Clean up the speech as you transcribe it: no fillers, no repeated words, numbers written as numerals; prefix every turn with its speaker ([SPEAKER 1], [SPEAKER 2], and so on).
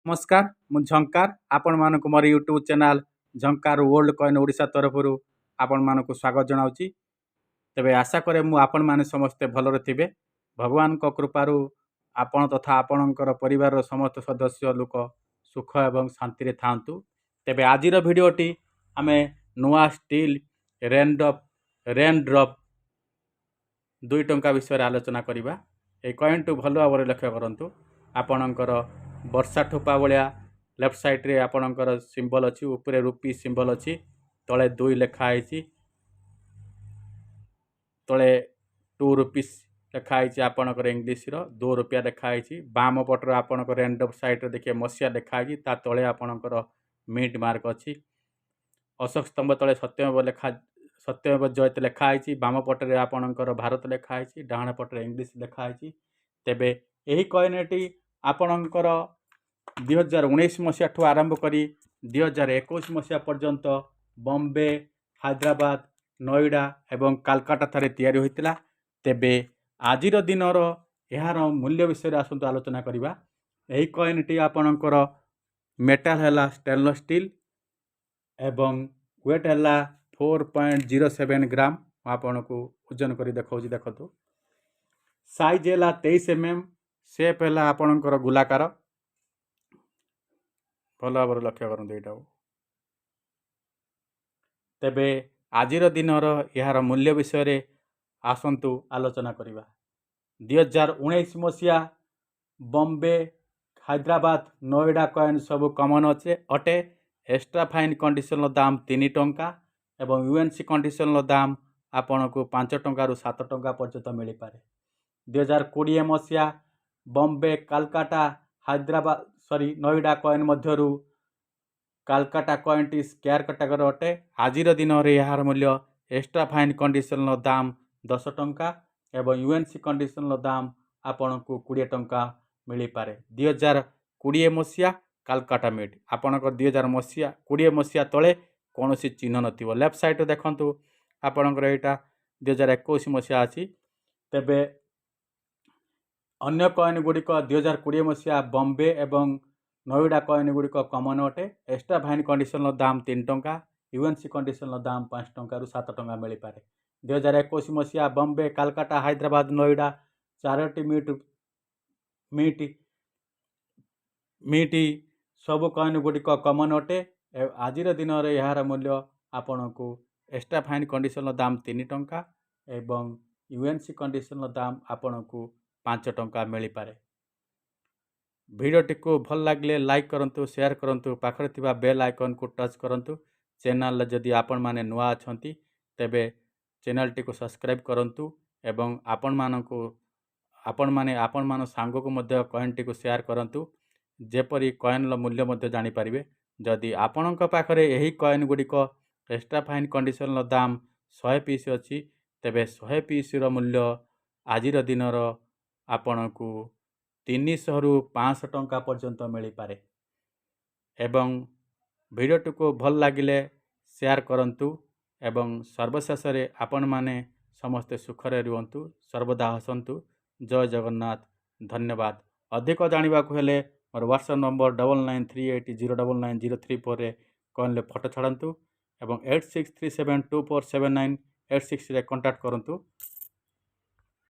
[SPEAKER 1] नमस्कार मु झंकार आपण मानक मोर YouTube channel Jhankar world coin Odisha तरफ आपण मानक स्वागत जनाऊँगी। तेबे आशा करे मु आपण माने समस्ते भलरे थिबे। भगवान को कृपारु आपण तथा आपणकर परिवार समस्त सदस्य लोक सुख एवं शांति रे थांतु। तेबे आजिर भिडियोटी आमे नुआ स्टील रेनड्रप 2 टंका विषय आलोचना करिबा। ए कॉइन टू भलो भाव लक्ष्य करंतु। आपणकर वर्षा ठोपा भाया लेफ्ट साइड रे आपणकर सिंबल अछि, ऊपर रुपी सिंबल अछि, तले 2 लेखा आइछि, तले 2 रुपीस लेखा आइछि। आपणकर इंग्लिश रो 2 रुपया लेखा आइछि। बाम पटर आपणकर रेनड्रप साइड रे देखिए मसिया लेखा आइछि, ता तले आपणकर मिंट मार्क अछि। अशोक स्तंभ तले सत्यमेव जयते लेखा आइछि। बाम पटरे आपणकर भारत लेखा आइछि, डाहाण पटरे इंग्लिश लेखा आइछि। तेबे एही कॉइनटी आपणकर 2019 मसीहा ठू आरंभ करी 2021 मसीहा पर्यंत बॉम्बे, हैदराबाद, नोएडा एवं कलकत्ता थारे तैयारी होइतिला। तेबे आजिर दिनर यार मूल्य विषय आसंतु आलोचना करिबा। एही कॉइनटी आपणकर मेटाल हैला स्टेनलेस स्टील एवं वेट हैला 4.07 ग्राम। आपन को ओजन करी देखौछि, देखतो। साइज हैला 23 mm, शेप हैला आपणकर गोलाकार। भल भाव लक्ष्य करंतु एटा। तेबे आजिर दिनर यार मूल्य विषय आसंतु आलोचना करिबा। 2019 मसीहा बॉम्बे, हैदराबाद, नोएडा कॉइन सब कॉमन अटे। एक्स्ट्रा फाइन कंडीशन दाम 3 टंका एवं यूएनसी कंडीशन दाम आपन को 5 टंका रु 7 टंका पर्यंत मिल पारे। 2020 मसीहा बॉम्बे, कलकत्ता, हैदराबाद नोएडा कॉइन मध्यरु कलकत्ता कॉइन टी स्क्वायर कैटेगरी अटे। आजिर दिन में यार मूल्य एक्स्ट्रा फाइन कंडीशन दाम 10 टंका एवं यूएनसी कंडीशन दाम आपन को 20 टंका मिल पारे। 2020 मसीहा कलकत्ता मिट आपणकर 2020 मसीहा तले कौन चिन्ह नथिबो। लेफ्ट साइड देखंतु आपणकर एटा 2021 मसीहा अछि। तेबे अन्य कॉइन गुड़िक 2020 मसीहा बॉम्बे एवं नोएडा कॉइन गुड़िक कॉमन अटे। एक्स्ट्रा फाइन कंडीशन दाम 3 टंका, यूएनसी कंडीशन दाम 5 टंका रु 7 टंका मिल पारे। 2021 मसीहा बॉम्बे, कलकत्ता, हैदराबाद, नोएडा चारोटी मीट सब कॉइन गुड़िक कॉमन अटे। आजिर दिन में यार मूल्य आपन को एक्स्ट्रा फाइन कंडीशन दाम 3 टंका एवं यूएनसी कंडीशन दाम आपन को 5 टंका मिल पारे। भिडियोटी को भल लगे लाइक करंतु, शेयर करंतु, पाखरे थिबा बेल आइकन को टच करंतु। चैनल जदि आपण माने नुआ अछंती तेबे चैनल टी को सब्सक्राइब करंतु एवं आपण मान सांग को मध्य कॉइन टी को शेयर करंतु, जेपरी कॉइन लो मूल्य मध्य जानि परिबे। जदि आपणक पाखरे एही कॉइन गुड़िक एक्स्ट्रा फाइन कंडीशन दाम 100 पीस अछि तेबे 100 पीस रो मूल्य आजिर दिनर आपण को 300 रु 500 टंका पर्यंत मिल पारे। एवं भिडियोटी को भल लगिले शेयर करंतु एवं सर्वशेष रे आपण माने समस्ते सुखरे रुहंतु, सर्वदा हसंतु। जय जगन्नाथ, धन्यवाद। अधिक जानिबा को हेले मोर व्हाट्सएप नंबर 9938099034 रे कॉइन ले फोटो छाड़ंतु एवं 8637247986 रे कांटेक्ट करंतु।